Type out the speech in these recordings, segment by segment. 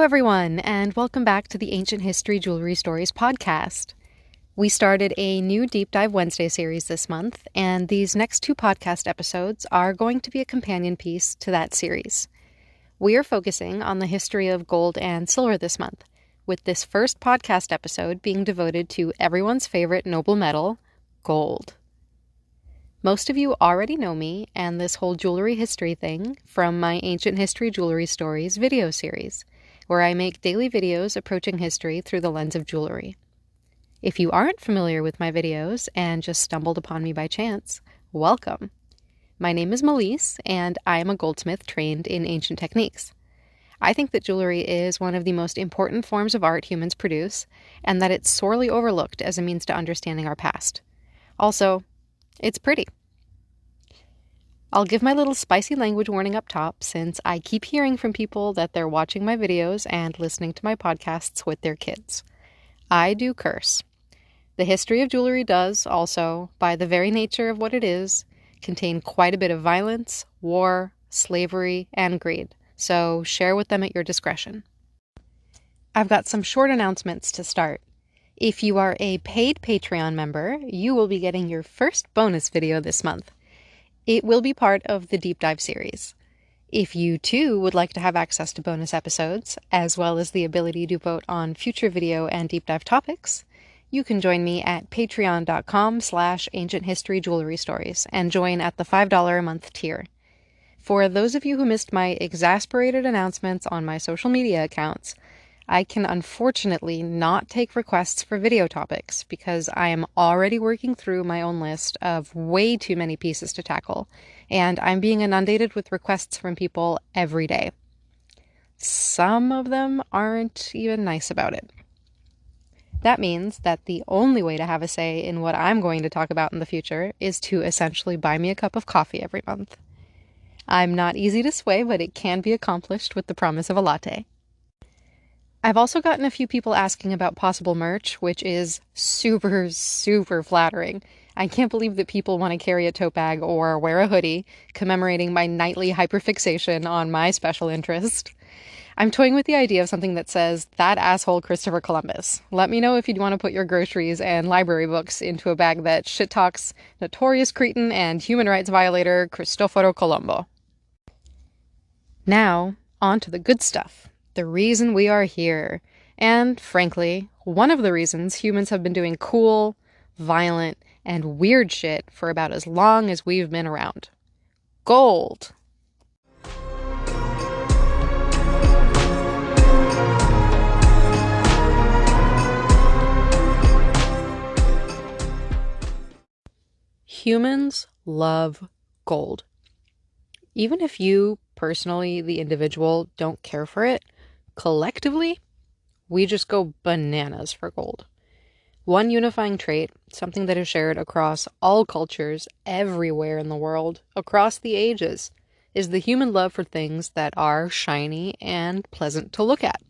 everyone, and welcome back to the Ancient History Jewelry Stories podcast. We started a new Deep Dive Wednesday series this month, and these next two podcast episodes are going to be a companion piece to that series. We are focusing on the history of gold and silver this month, with this first podcast episode being devoted to everyone's favorite noble metal, gold. Most of you already know me and this whole jewelry history thing from my Ancient History Jewelry Stories video series, where I make daily videos approaching history through the lens of jewelry. If you aren't familiar with my videos and just stumbled upon me by chance, welcome. My name is Melise, and I am a goldsmith trained in ancient techniques. I think that jewelry is one of the most important forms of art humans produce, and that it's sorely overlooked as a means to understanding our past. Also, it's pretty. I'll give my little spicy language warning up top, since I keep hearing from people that they're watching my videos and listening to my podcasts with their kids. I do curse. The history of jewelry does also, by the very nature of what it is, contain quite a bit of violence, war, slavery, and greed, so share with them at your discretion. I've got some short announcements to start. If you are a paid Patreon member, you will be getting your first bonus video this month. It will be part of the Deep Dive series. If you, too, would like to have access to bonus episodes, as well as the ability to vote on future video and deep dive topics, you can join me at patreon.com/ancienthistoryyjewelrystories and join at the $5 a month tier. For those of you who missed my exasperated announcements on my social media accounts, I can unfortunately not take requests for video topics because I am already working through my own list of way too many pieces to tackle, and I'm being inundated with requests from people every day. Some of them aren't even nice about it. That means that the only way to have a say in what I'm going to talk about in the future is to essentially buy me a cup of coffee every month. I'm not easy to sway, but it can be accomplished with the promise of a latte. I've also gotten a few people asking about possible merch, which is super, super flattering. I can't believe that people want to carry a tote bag or wear a hoodie commemorating my nightly hyperfixation on my special interest. I'm toying with the idea of something that says, "That asshole Christopher Columbus." Let me know if you'd want to put your groceries and library books into a bag that shit-talks notorious cretin and human rights violator Cristoforo Colombo. Now, on to the good stuff. The reason we are here, and frankly, one of the reasons humans have been doing cool, violent, and weird shit for about as long as we've been around. Gold. Humans love gold. Even if you, personally, the individual, don't care for it, collectively, we just go bananas for gold. One unifying trait, something that is shared across all cultures, everywhere in the world, across the ages, is the human love for things that are shiny and pleasant to look at.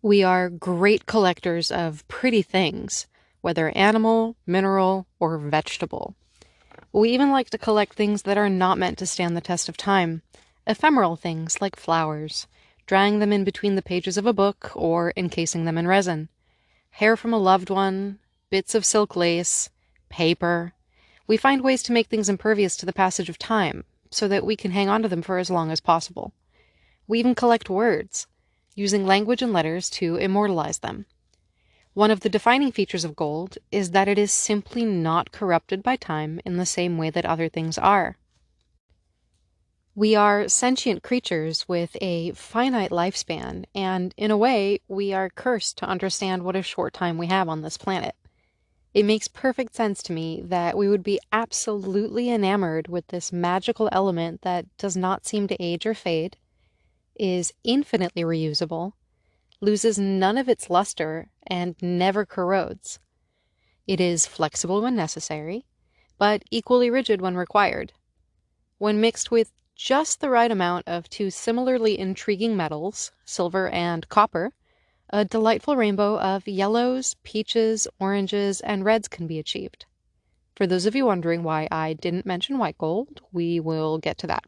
We are great collectors of pretty things, whether animal, mineral, or vegetable. We even like to collect things that are not meant to stand the test of time, ephemeral things like flowers, drying them in between the pages of a book or encasing them in resin, hair from a loved one, bits of silk lace, paper. We find ways to make things impervious to the passage of time so that we can hang on to them for as long as possible. We even collect words, using language and letters to immortalize them. One of the defining features of gold is that it is simply not corrupted by time in the same way that other things are. We are sentient creatures with a finite lifespan, and in a way, we are cursed to understand what a short time we have on this planet. It makes perfect sense to me that we would be absolutely enamored with this magical element that does not seem to age or fade, is infinitely reusable, loses none of its luster, and never corrodes. It is flexible when necessary, but equally rigid when required. When mixed with just the right amount of two similarly intriguing metals, silver and copper, a delightful rainbow of yellows, peaches, oranges, and reds can be achieved. For those of you wondering why I didn't mention white gold, we will get to that.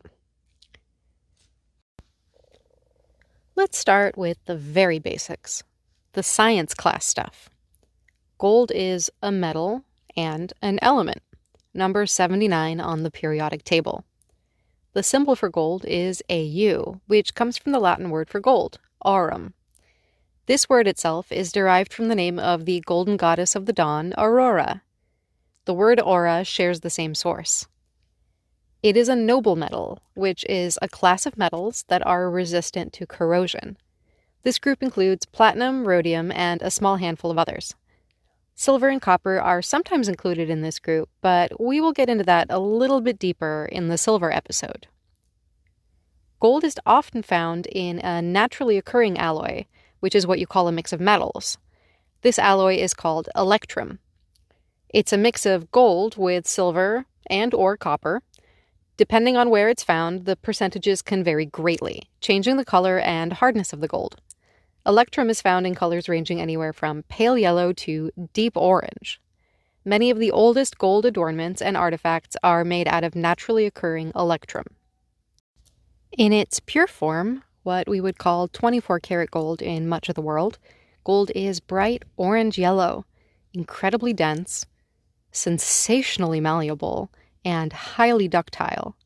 Let's start with the very basics, the science class stuff. Gold is a metal and an element, number 79 on the periodic table. The symbol for gold is Au, which comes from the Latin word for gold, aurum. This word itself is derived from the name of the golden goddess of the dawn, Aurora. The word aura shares the same source. It is a noble metal, which is a class of metals that are resistant to corrosion. This group includes platinum, rhodium, and a small handful of others. Silver and copper are sometimes included in this group, but we will get into that a little bit deeper in the silver episode. Gold is often found in a naturally occurring alloy, which is what you call a mix of metals. This alloy is called electrum. It's a mix of gold with silver and or copper. Depending on where it's found, the percentages can vary greatly, changing the color and hardness of the gold. Electrum is found in colors ranging anywhere from pale yellow to deep orange. Many of the oldest gold adornments and artifacts are made out of naturally occurring electrum. In its pure form, what we would call 24-karat gold in much of the world, gold is bright orange-yellow, incredibly dense, sensationally malleable, and highly ductile.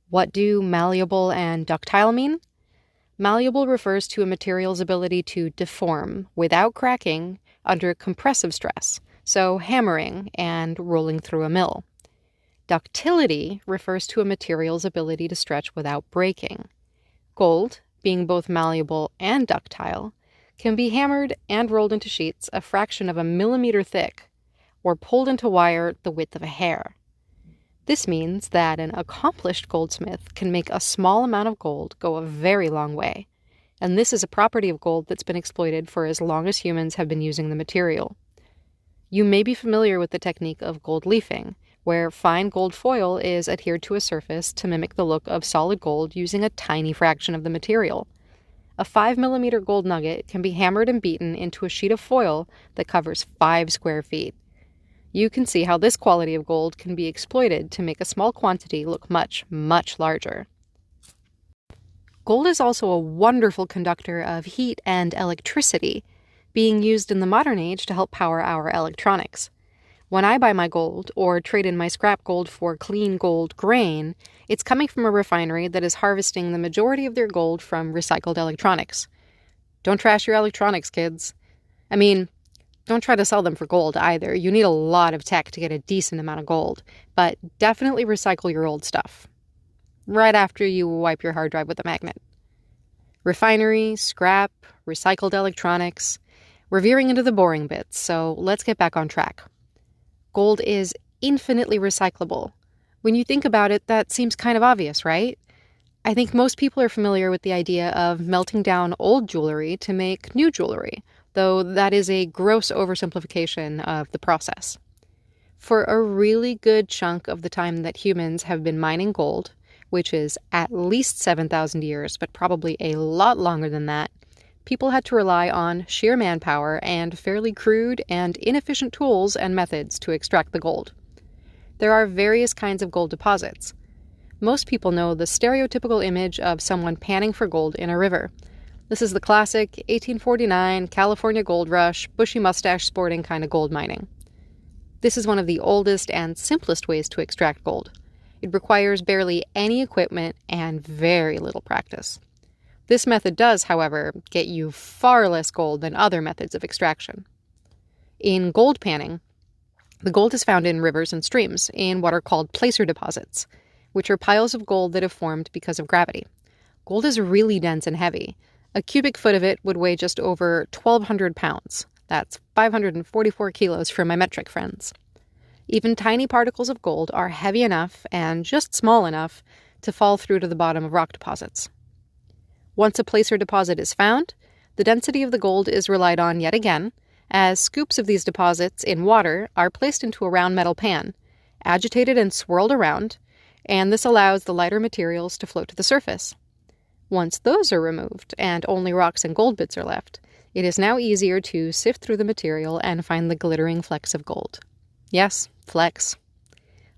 What do malleable and ductile mean? Malleable refers to a material's ability to deform without cracking under compressive stress, so hammering and rolling through a mill. Ductility refers to a material's ability to stretch without breaking. Gold, being both malleable and ductile, can be hammered and rolled into sheets a fraction of a millimeter thick, or pulled into wire the width of a hair. This means that an accomplished goldsmith can make a small amount of gold go a very long way, and this is a property of gold that's been exploited for as long as humans have been using the material. You may be familiar with the technique of gold leafing, where fine gold foil is adhered to a surface to mimic the look of solid gold using a tiny fraction of the material. A 5mm gold nugget can be hammered and beaten into a sheet of foil that covers 5 square feet. You can see how this quality of gold can be exploited to make a small quantity look much, much larger. Gold is also a wonderful conductor of heat and electricity, being used in the modern age to help power our electronics. When I buy my gold or trade in my scrap gold for clean gold grain, it's coming from a refinery that is harvesting the majority of their gold from recycled electronics. Don't trash your electronics, kids. I mean, don't try to sell them for gold either. You need a lot of tech to get a decent amount of gold, but definitely recycle your old stuff. Right after you wipe your hard drive with a magnet. Refinery, scrap, recycled electronics. We're veering into the boring bits, so let's get back on track. Gold is infinitely recyclable. When you think about it, that seems kind of obvious, right? I think most people are familiar with the idea of melting down old jewelry to make new jewelry, though that is a gross oversimplification of the process. For a really good chunk of the time that humans have been mining gold, which is at least 7,000 years, but probably a lot longer than that, people had to rely on sheer manpower and fairly crude and inefficient tools and methods to extract the gold. There are various kinds of gold deposits. Most people know the stereotypical image of someone panning for gold in a river. This is the classic 1849 California gold rush, bushy mustache sporting kind of gold mining. This is one of the oldest and simplest ways to extract gold. It requires barely any equipment and very little practice. This method does, however, get you far less gold than other methods of extraction. In gold panning, the gold is found in rivers and streams in what are called placer deposits, which are piles of gold that have formed because of gravity. Gold is really dense and heavy. A cubic foot of it would weigh just over 1,200 pounds. That's 544 kilos for my metric friends. Even tiny particles of gold are heavy enough and just small enough to fall through to the bottom of rock deposits. Once a placer deposit is found, the density of the gold is relied on yet again, as scoops of these deposits in water are placed into a round metal pan, agitated and swirled around, and this allows the lighter materials to float to the surface. Once those are removed and only rocks and gold bits are left, it is now easier to sift through the material and find the glittering flecks of gold. Yes, flecks.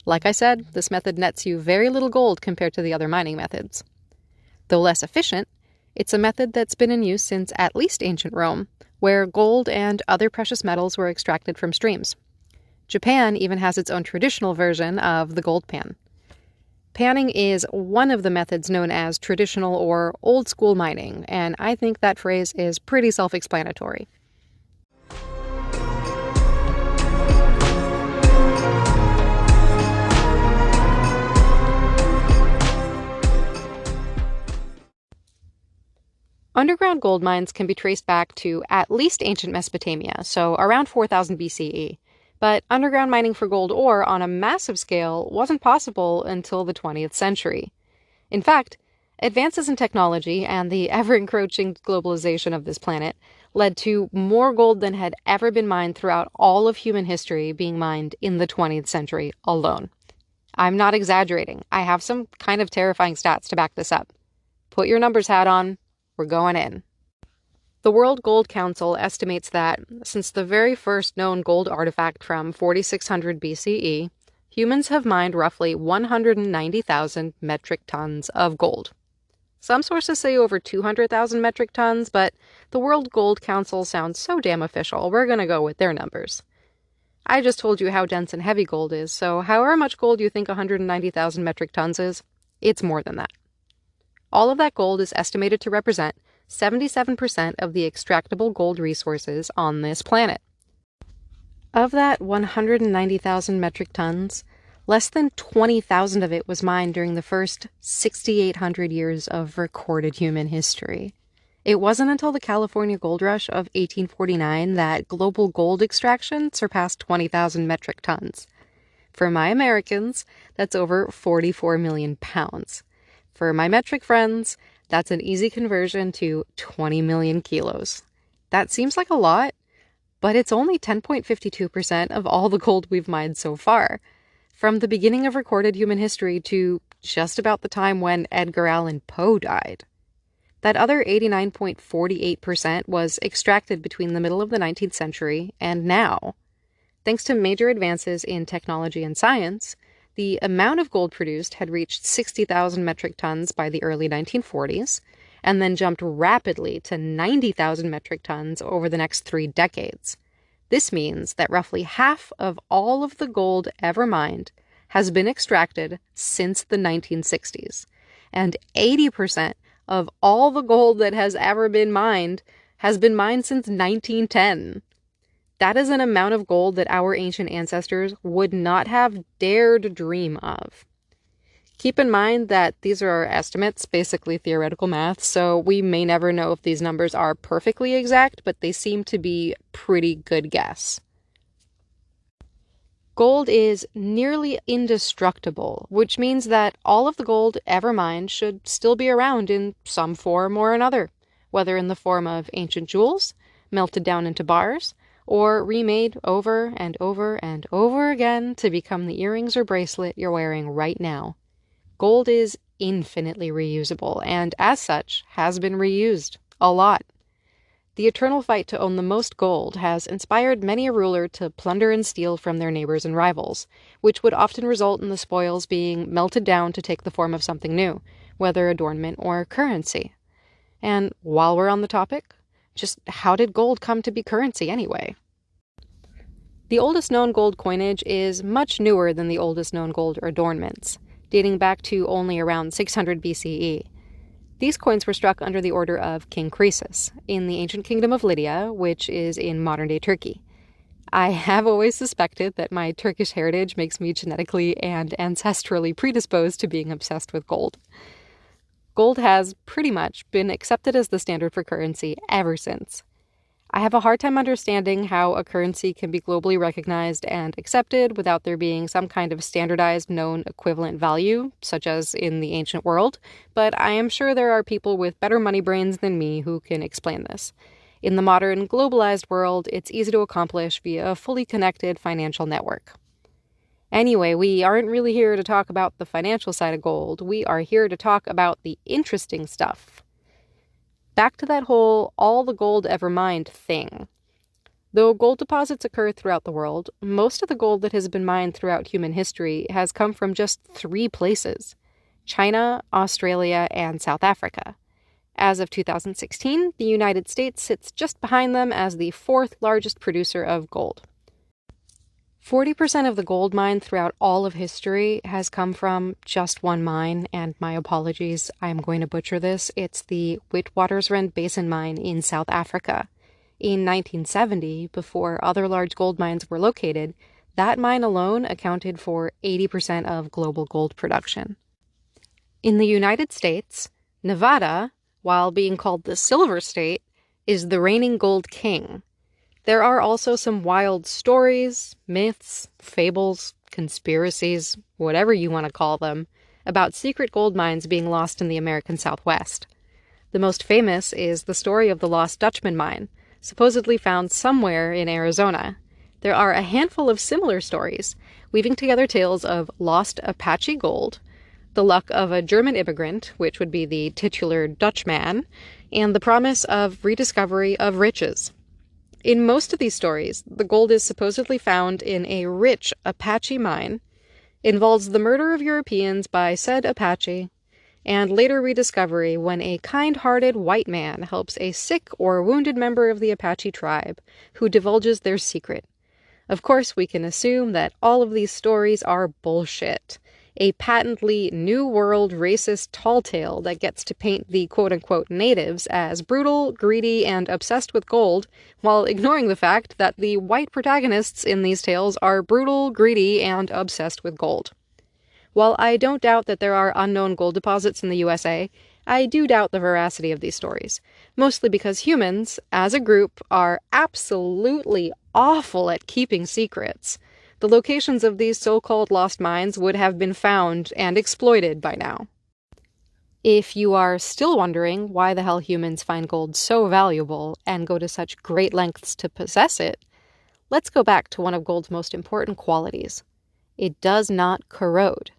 Like I said, this method nets you very little gold compared to the other mining methods. Though less efficient, It's a method that's been in use since at least ancient Rome, where gold and other precious metals were extracted from streams. Japan even has its own traditional version of the gold pan. Panning is one of the methods known as traditional or old school mining, and I think that phrase is pretty self-explanatory. Underground gold mines can be traced back to at least ancient Mesopotamia, so around 4000 BCE. But underground mining for gold ore on a massive scale wasn't possible until the 20th century. In fact, advances in technology and the ever-encroaching globalization of this planet led to more gold than had ever been mined throughout all of human history being mined in the 20th century alone. I'm not exaggerating. I have some kind of terrifying stats to back this up. Put your numbers hat on. We're going in. The World Gold Council estimates that, since the very first known gold artifact from 4600 BCE, humans have mined roughly 190,000 metric tons of gold. Some sources say over 200,000 metric tons, but the World Gold Council sounds so damn official, we're gonna go with their numbers. I just told you how dense and heavy gold is, so however much gold you think 190,000 metric tons is, it's more than that. All of that gold is estimated to represent 77% of the extractable gold resources on this planet. Of that 190,000 metric tons, less than 20,000 of it was mined during the first 6,800 years of recorded human history. It wasn't until the California gold rush of 1849 that global gold extraction surpassed 20,000 metric tons. For my Americans, that's over 44 million pounds. For my metric friends, that's an easy conversion to 20 million kilos. That seems like a lot, but it's only 10.52% of all the gold we've mined so far, from the beginning of recorded human history to just about the time when Edgar Allan Poe died. That other 89.48% was extracted between the middle of the 19th century and now. Thanks to major advances in technology and science, the amount of gold produced had reached 60,000 metric tons by the early 1940s, and then jumped rapidly to 90,000 metric tons over the next 3 decades. This means that roughly half of all of the gold ever mined has been extracted since the 1960s, and 80% of all the gold that has ever been mined has been mined since 1910. That is an amount of gold that our ancient ancestors would not have dared dream of. Keep in mind that these are our estimates, basically theoretical math, so we may never know if these numbers are perfectly exact, but they seem to be pretty good guess. Gold is nearly indestructible, which means that all of the gold ever mined should still be around in some form or another, whether in the form of ancient jewels, melted down into bars, or remade over and over and over again to become the earrings or bracelet you're wearing right now. Gold is infinitely reusable, and as such, has been reused a lot. The eternal fight to own the most gold has inspired many a ruler to plunder and steal from their neighbors and rivals, which would often result in the spoils being melted down to take the form of something new, whether adornment or currency. And while we're on the topic, just how did gold come to be currency anyway? The oldest known gold coinage is much newer than the oldest known gold adornments, dating back to only around 600 BCE. These coins were struck under the order of King Croesus in the ancient kingdom of Lydia, which is in modern-day Turkey. I have always suspected that my Turkish heritage makes me genetically and ancestrally predisposed to being obsessed with gold. Gold has pretty much been accepted as the standard for currency ever since. I have a hard time understanding how a currency can be globally recognized and accepted without there being some kind of standardized known equivalent value, such as in the ancient world, but I am sure there are people with better money brains than me who can explain this. In the modern, globalized world, it's easy to accomplish via a fully connected financial network. Anyway, we aren't really here to talk about the financial side of gold. We are here to talk about the interesting stuff. Back to that whole all the gold ever mined thing. Though gold deposits occur throughout the world, most of the gold that has been mined throughout human history has come from just 3 places: China, Australia, and South Africa. As of 2016, the United States sits just behind them as the fourth largest producer of gold. 40% of the gold mined throughout all of history has come from just one mine, and my apologies, I'm going to butcher this. It's the Witwatersrand Basin mine in South Africa. In 1970, before other large gold mines were located, that mine alone accounted for 80% of global gold production. In the United States, Nevada, while being called the Silver State, is the reigning gold king. There are also some wild stories, myths, fables, conspiracies, whatever you want to call them, about secret gold mines being lost in the American Southwest. The most famous is the story of the Lost Dutchman mine, supposedly found somewhere in Arizona. There are a handful of similar stories, weaving together tales of lost Apache gold, the luck of a German immigrant, which would be the titular Dutchman, and the promise of rediscovery of riches. In most of these stories, the gold is supposedly found in a rich Apache mine, involves the murder of Europeans by said Apache, and later rediscovery when a kind-hearted white man helps a sick or wounded member of the Apache tribe, who divulges their secret. Of course, we can assume that all of these stories are bullshit. A patently New World racist tall tale that gets to paint the quote-unquote natives as brutal, greedy, and obsessed with gold, while ignoring the fact that the white protagonists in these tales are brutal, greedy, and obsessed with gold. While I don't doubt that there are unknown gold deposits in the USA, I do doubt the veracity of these stories, mostly because humans, as a group, are absolutely awful at keeping secrets. The locations of these so-called lost mines would have been found and exploited by now. If you are still wondering why the hell humans find gold so valuable and go to such great lengths to possess it, let's go back to one of gold's most important qualities. It does not corrode.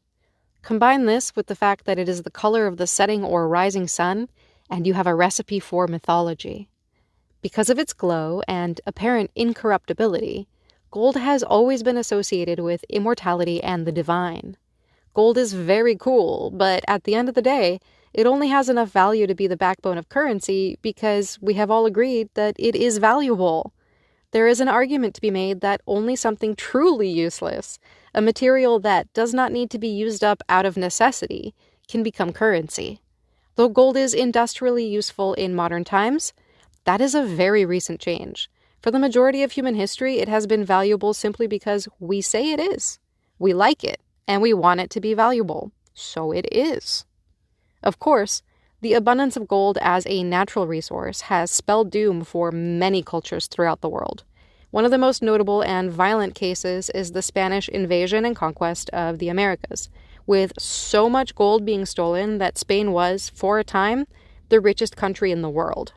Combine this with the fact that it is the color of the setting or rising sun, and you have a recipe for mythology. Because of its glow and apparent incorruptibility, gold has always been associated with immortality and the divine. Gold is very cool, but at the end of the day, it only has enough value to be the backbone of currency because we have all agreed that it is valuable. There is an argument to be made that only something truly useless, a material that does not need to be used up out of necessity, can become currency. Though gold is industrially useful in modern times, that is a very recent change. For the majority of human history, it has been valuable simply because we say it is. We like it, and we want it to be valuable. So it is. Of course, the abundance of gold as a natural resource has spelled doom for many cultures throughout the world. One of the most notable and violent cases is the Spanish invasion and conquest of the Americas, with so much gold being stolen that Spain was, for a time, the richest country in the world.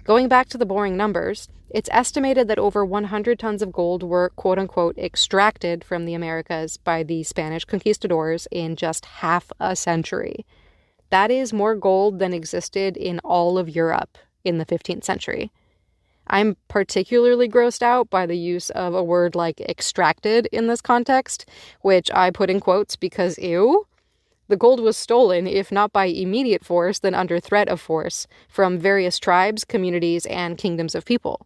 Going back to the boring numbers, it's estimated that over 100 tons of gold were quote-unquote extracted from the Americas by the Spanish conquistadors in just half a century. That is more gold than existed in all of Europe in the 15th century. I'm particularly grossed out by the use of a word like extracted in this context, which I put in quotes because ew. The gold was stolen, if not by immediate force, then under threat of force, from various tribes, communities, and kingdoms of people.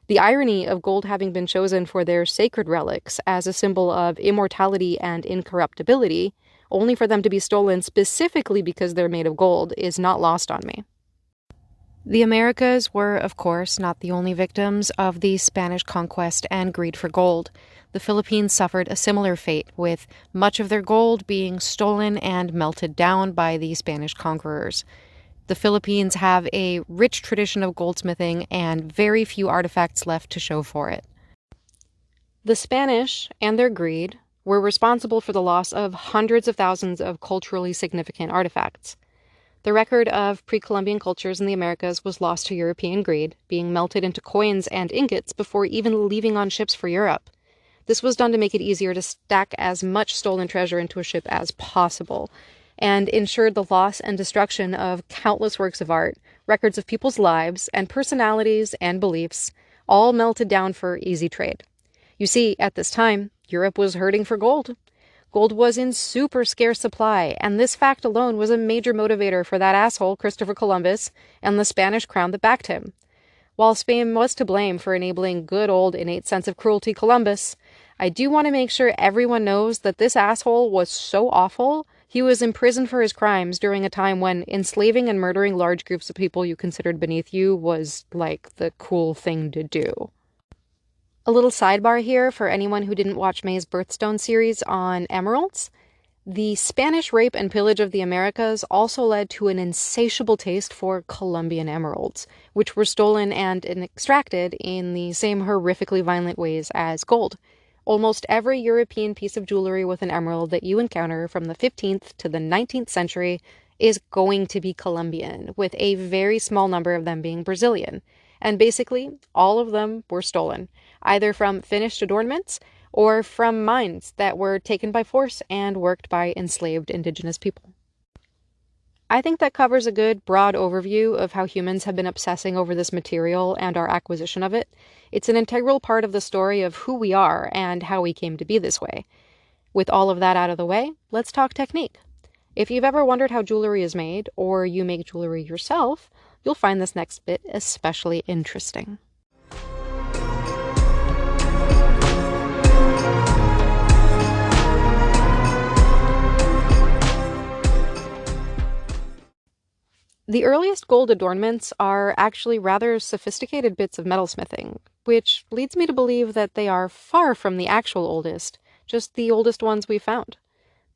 The irony of gold having been chosen for their sacred relics as a symbol of immortality and incorruptibility, only for them to be stolen specifically because they're made of gold, is not lost on me. The Americas were, of course, not the only victims of the Spanish conquest and greed for gold. The Philippines suffered a similar fate, with much of their gold being stolen and melted down by the Spanish conquerors. The Philippines have a rich tradition of goldsmithing and very few artifacts left to show for it. The Spanish and their greed were responsible for the loss of hundreds of thousands of culturally significant artifacts. The record of pre-Columbian cultures in the Americas was lost to European greed, being melted into coins and ingots before even leaving on ships for Europe. This was done to make it easier to stack as much stolen treasure into a ship as possible, and ensured the loss and destruction of countless works of art, records of people's lives and personalities and beliefs, all melted down for easy trade. You see, at this time, Europe was hurting for gold. Gold was in super scarce supply, and this fact alone was a major motivator for that asshole, Christopher Columbus, and the Spanish crown that backed him. While Spain was to blame for enabling good old innate sense of cruelty Columbus, I do want to make sure everyone knows that this asshole was so awful, he was imprisoned for his crimes during a time when enslaving and murdering large groups of people you considered beneath you was, like, the cool thing to do. A little sidebar here for anyone who didn't watch May's Birthstone series on emeralds. The Spanish rape and pillage of the Americas also led to an insatiable taste for Colombian emeralds, which were stolen and extracted in the same horrifically violent ways as gold. Almost every European piece of jewelry with an emerald that you encounter from the 15th to the 19th century is going to be Colombian, with a very small number of them being Brazilian. And basically, all of them were stolen, either from finished adornments or from mines that were taken by force and worked by enslaved indigenous people. I think that covers a good, broad overview of how humans have been obsessing over this material and our acquisition of it. It's an integral part of the story of who we are and how we came to be this way. With all of that out of the way, let's talk technique. If you've ever wondered how jewelry is made, or you make jewelry yourself, you'll find this next bit especially interesting. The earliest gold adornments are actually rather sophisticated bits of metalsmithing, which leads me to believe that they are far from the actual oldest, just the oldest ones we've found.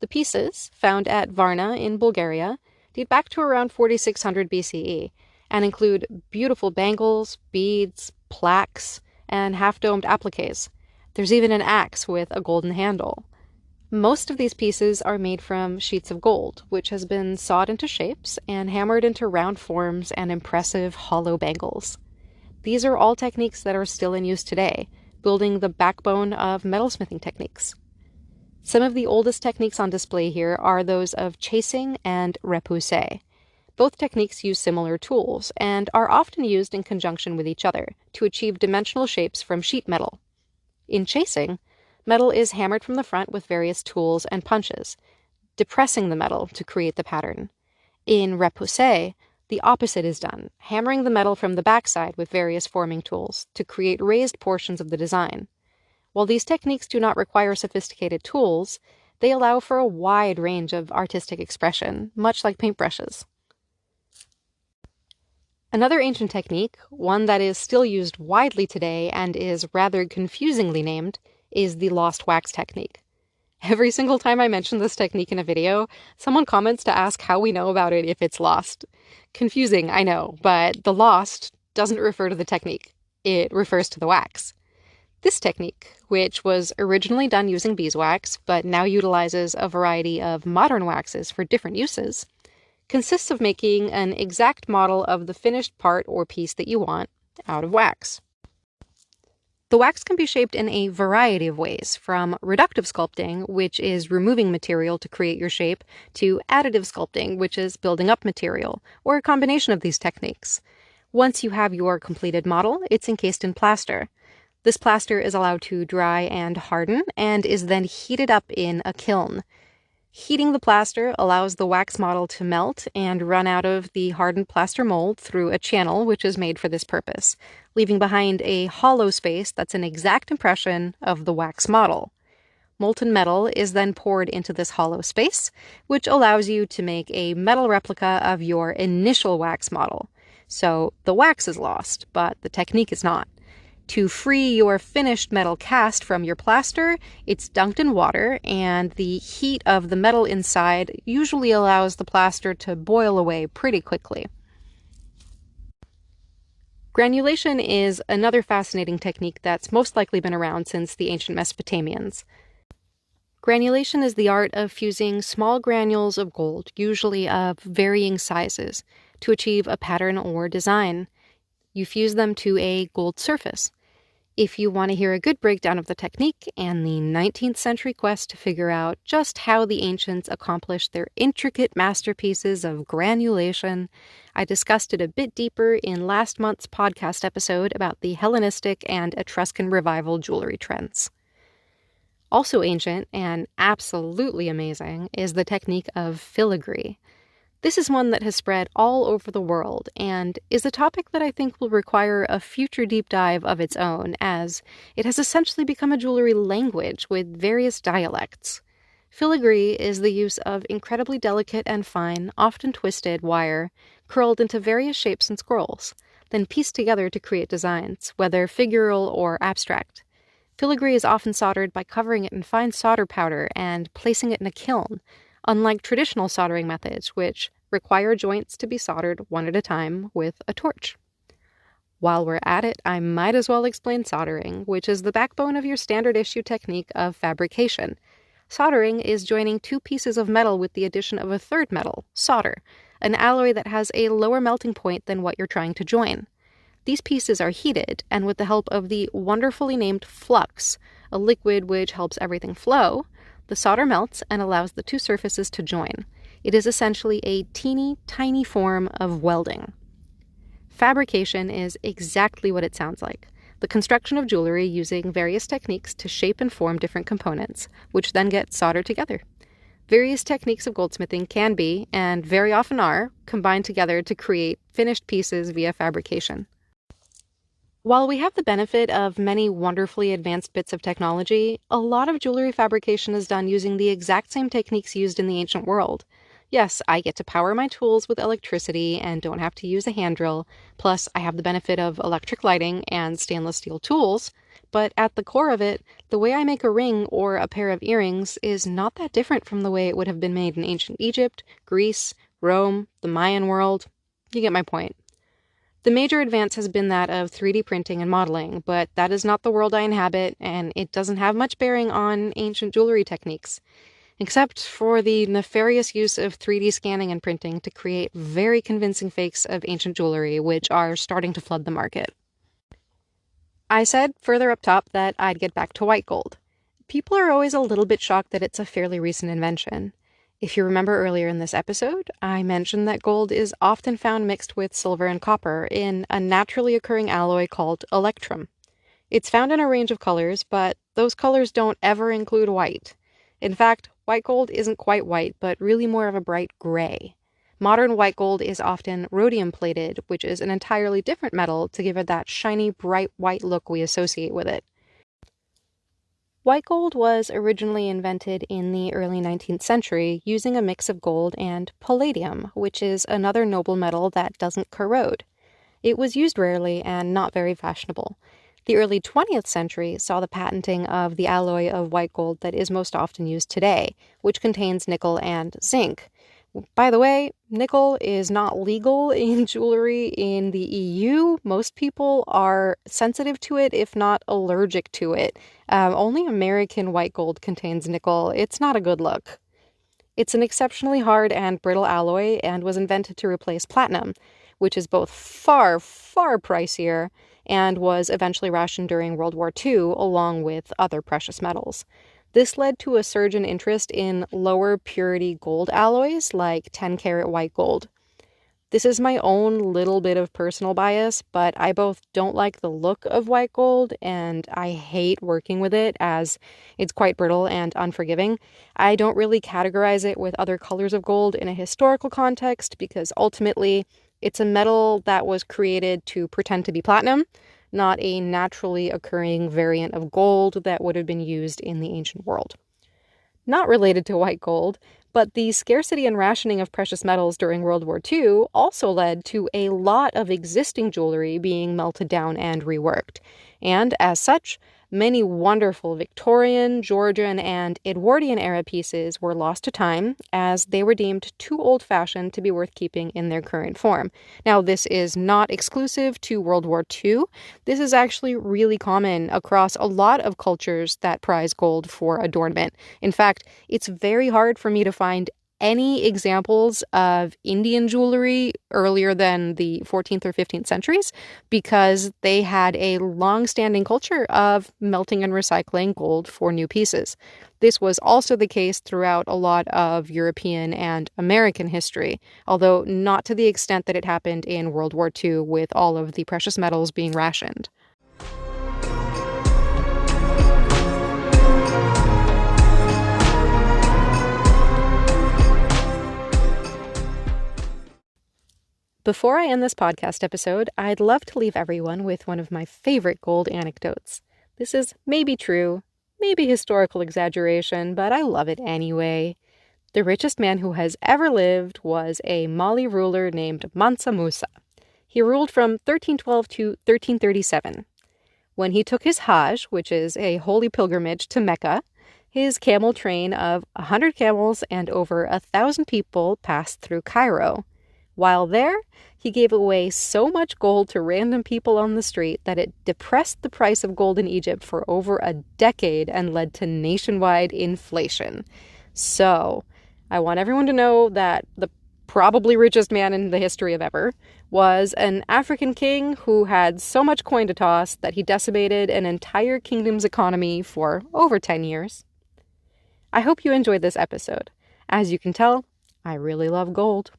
The pieces, found at Varna in Bulgaria, date back to around 4600 BCE, and include beautiful bangles, beads, plaques, and half-domed appliques. There's even an axe with a golden handle. Most of these pieces are made from sheets of gold, which has been sawed into shapes and hammered into round forms and impressive hollow bangles. These are all techniques that are still in use today, building the backbone of metalsmithing techniques. Some of the oldest techniques on display here are those of chasing and repoussé. Both techniques use similar tools and are often used in conjunction with each other to achieve dimensional shapes from sheet metal. In chasing, metal is hammered from the front with various tools and punches, depressing the metal to create the pattern. In repoussé, the opposite is done, hammering the metal from the backside with various forming tools to create raised portions of the design. While these techniques do not require sophisticated tools, they allow for a wide range of artistic expression, much like paintbrushes. Another ancient technique, one that is still used widely today and is rather confusingly named, is the lost wax technique. Every single time I mention this technique in a video, someone comments to ask how we know about it if it's lost. Confusing, I know, but the lost doesn't refer to the technique. It refers to the wax. This technique, which was originally done using beeswax, but now utilizes a variety of modern waxes for different uses, consists of making an exact model of the finished part or piece that you want out of wax. The wax can be shaped in a variety of ways, from reductive sculpting, which is removing material to create your shape, to additive sculpting, which is building up material, or a combination of these techniques. Once you have your completed model, it's encased in plaster. This plaster is allowed to dry and harden, and is then heated up in a kiln. Heating the plaster allows the wax model to melt and run out of the hardened plaster mold through a channel which is made for this purpose, leaving behind a hollow space that's an exact impression of the wax model. Molten metal is then poured into this hollow space, which allows you to make a metal replica of your initial wax model. So the wax is lost, but the technique is not. To free your finished metal cast from your plaster, it's dunked in water, and the heat of the metal inside usually allows the plaster to boil away pretty quickly. Granulation is another fascinating technique that's most likely been around since the ancient Mesopotamians. Granulation is the art of fusing small granules of gold, usually of varying sizes, to achieve a pattern or design. You fuse them to a gold surface. If you want to hear a good breakdown of the technique and the 19th century quest to figure out just how the ancients accomplished their intricate masterpieces of granulation, I discussed it a bit deeper in last month's podcast episode about the Hellenistic and Etruscan revival jewelry trends. Also ancient and absolutely amazing is the technique of filigree. This is one that has spread all over the world and is a topic that I think will require a future deep dive of its own, as it has essentially become a jewelry language with various dialects. Filigree is the use of incredibly delicate and fine, often twisted wire, curled into various shapes and scrolls, then pieced together to create designs, whether figural or abstract. Filigree is often soldered by covering it in fine solder powder and placing it in a kiln, unlike traditional soldering methods, which require joints to be soldered one at a time with a torch. While we're at it, I might as well explain soldering, which is the backbone of your standard issue technique of fabrication. Soldering is joining two pieces of metal with the addition of a third metal, solder, an alloy that has a lower melting point than what you're trying to join. These pieces are heated, and with the help of the wonderfully named flux, a liquid which helps everything flow, the solder melts and allows the two surfaces to join. It is essentially a teeny tiny form of welding. Fabrication is exactly what it sounds like: the construction of jewelry using various techniques to shape and form different components, which then get soldered together. Various techniques of goldsmithing can be, and very often are, combined together to create finished pieces via fabrication. While we have the benefit of many wonderfully advanced bits of technology, a lot of jewelry fabrication is done using the exact same techniques used in the ancient world. Yes, I get to power my tools with electricity and don't have to use a hand drill, plus I have the benefit of electric lighting and stainless steel tools, but at the core of it, the way I make a ring or a pair of earrings is not that different from the way it would have been made in ancient Egypt, Greece, Rome, the Mayan world. You get my point. The major advance has been that of 3D printing and modeling, but that is not the world I inhabit, and it doesn't have much bearing on ancient jewelry techniques, except for the nefarious use of 3D scanning and printing to create very convincing fakes of ancient jewelry, which are starting to flood the market. I said further up top that I'd get back to white gold. People are always a little bit shocked that it's a fairly recent invention. If you remember earlier in this episode, I mentioned that gold is often found mixed with silver and copper in a naturally occurring alloy called electrum. It's found in a range of colors, but those colors don't ever include white. In fact, white gold isn't quite white, but really more of a bright gray. Modern white gold is often rhodium-plated, which is an entirely different metal to give it that shiny, bright white look we associate with it. White gold was originally invented in the early 19th century using a mix of gold and palladium, which is another noble metal that doesn't corrode. It was used rarely and not very fashionable. The early 20th century saw the patenting of the alloy of white gold that is most often used today, which contains nickel and zinc. By the way, nickel is not legal in jewelry in the EU. Most people are sensitive to it, if not allergic to it. Only American white gold contains nickel. It's not a good look. It's an exceptionally hard and brittle alloy and was invented to replace platinum, which is both far, far pricier and was eventually rationed during World War II along with other precious metals. This led to a surge in interest in lower purity gold alloys like 10-karat white gold. This is my own little bit of personal bias, but I both don't like the look of white gold and I hate working with it as it's quite brittle and unforgiving. I don't really categorize it with other colors of gold in a historical context because ultimately it's a metal that was created to pretend to be platinum, not a naturally occurring variant of gold that would have been used in the ancient world. Not related to white gold, but the scarcity and rationing of precious metals during World War II also led to a lot of existing jewelry being melted down and reworked. And as such, many wonderful Victorian, Georgian, and Edwardian era pieces were lost to time as they were deemed too old-fashioned to be worth keeping in their current form. Now, this is not exclusive to World War II. This is actually really common across a lot of cultures that prize gold for adornment. In fact, it's very hard for me to find any examples of Indian jewelry earlier than the 14th or 15th centuries because they had a long-standing culture of melting and recycling gold for new pieces. This was also the case throughout a lot of European and American history, although not to the extent that it happened in World War II with all of the precious metals being rationed. Before I end this podcast episode, I'd love to leave everyone with one of my favorite gold anecdotes. This is maybe true, maybe historical exaggeration, but I love it anyway. The richest man who has ever lived was a Mali ruler named Mansa Musa. He ruled from 1312 to 1337. When he took his Hajj, which is a holy pilgrimage to Mecca, his camel train of 100 camels and over 1,000 people passed through Cairo. While there, he gave away so much gold to random people on the street that it depressed the price of gold in Egypt for over a decade and led to nationwide inflation. So, I want everyone to know that the probably richest man in the history of ever was an African king who had so much coin to toss that he decimated an entire kingdom's economy for over 10 years. I hope you enjoyed this episode. As you can tell, I really love gold.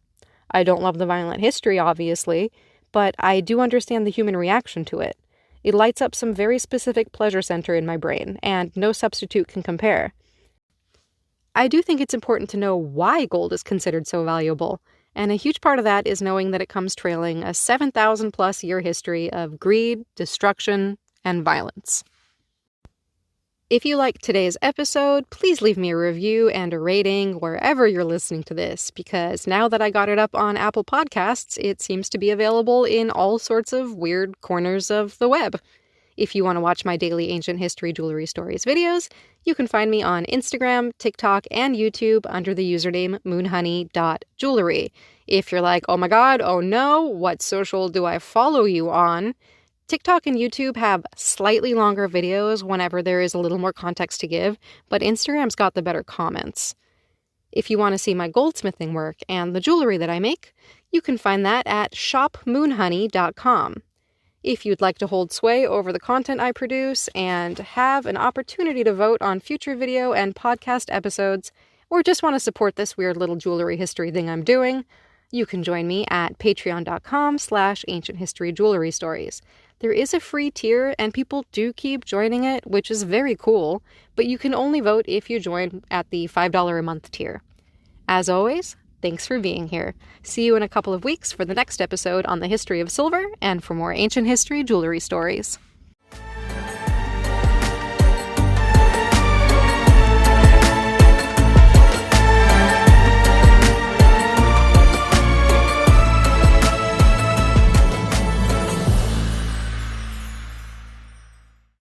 I don't love the violent history, obviously, but I do understand the human reaction to it. It lights up some very specific pleasure center in my brain, and no substitute can compare. I do think it's important to know why gold is considered so valuable, and a huge part of that is knowing that it comes trailing a 7,000 plus year history of greed, destruction, and violence. If you liked today's episode, please leave me a review and a rating wherever you're listening to this, because now that I got it up on Apple Podcasts, it seems to be available in all sorts of weird corners of the web. If you want to watch my daily ancient history jewelry stories videos, you can find me on Instagram, TikTok, and YouTube under the username moonhoney.jewelry. If you're like, oh my god, oh no, what social do I follow you on? TikTok and YouTube have slightly longer videos whenever there is a little more context to give, but Instagram's got the better comments. If you want to see my goldsmithing work and the jewelry that I make, you can find that at shopmoonhoney.com. If you'd like to hold sway over the content I produce and have an opportunity to vote on future video and podcast episodes, or just want to support this weird little jewelry history thing I'm doing, you can join me at patreon.com/ancienthistoryjewelrystories. There is a free tier, and people do keep joining it, which is very cool, but you can only vote if you join at the $5 a month tier. As always, thanks for being here. See you in a couple of weeks for the next episode on the history of silver and for more ancient history jewelry stories.